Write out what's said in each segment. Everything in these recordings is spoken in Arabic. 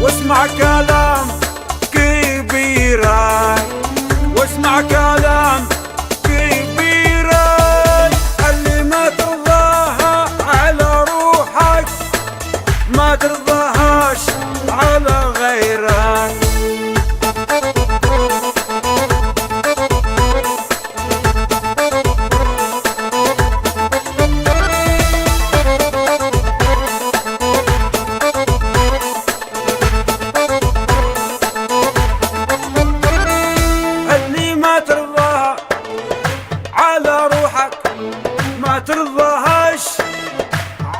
واسمع كلام كبيراي، واسمع كلام كبيراي. اللي ما ترضاها على روحك ما ترضاهاش على غيرك. على روحك ما ترضاهاش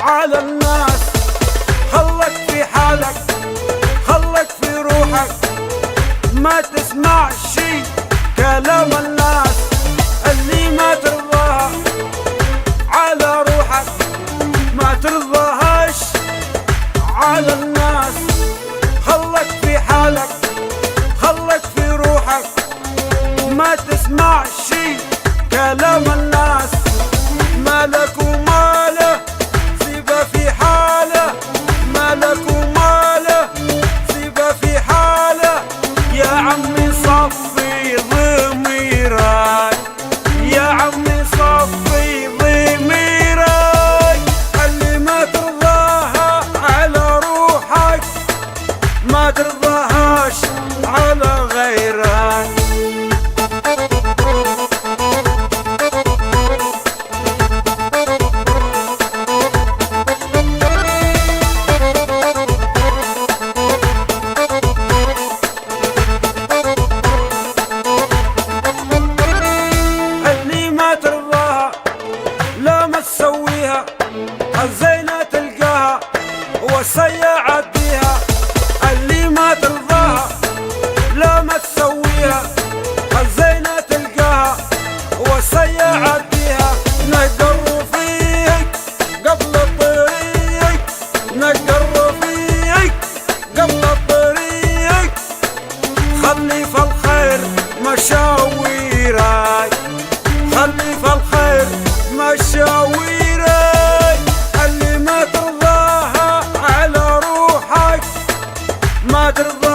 على الناس. خلك في حالك، خلك في روحك، ما تسمع شي كلام الناس. اللي ما ترضاها على روحك ما ترضاهاش على الناس. خلك في حالك، خلك في روحك، ما تسمع شي كلام الناس. مالك وماله سيبه في حاله، مالك وماله سيبه في حاله. يا عمي صفي ضميرك، يا عمي صفي ضميرك. اللي ما ترضاها على روحك ما ترضاهاش على غيرك. تسويها الزينة تلقاها والسيئة عديها. اللي ما ترضاها لا ما تسويها الزينة تلقاها والسيئة عديها. نقر فيك قبل الطريق، نقر فيك قبل الطريق. خلي في الخير مشاويرك، خلي في الخير مشاويرك. اللي ما ترضاها على روحك ما ترضاها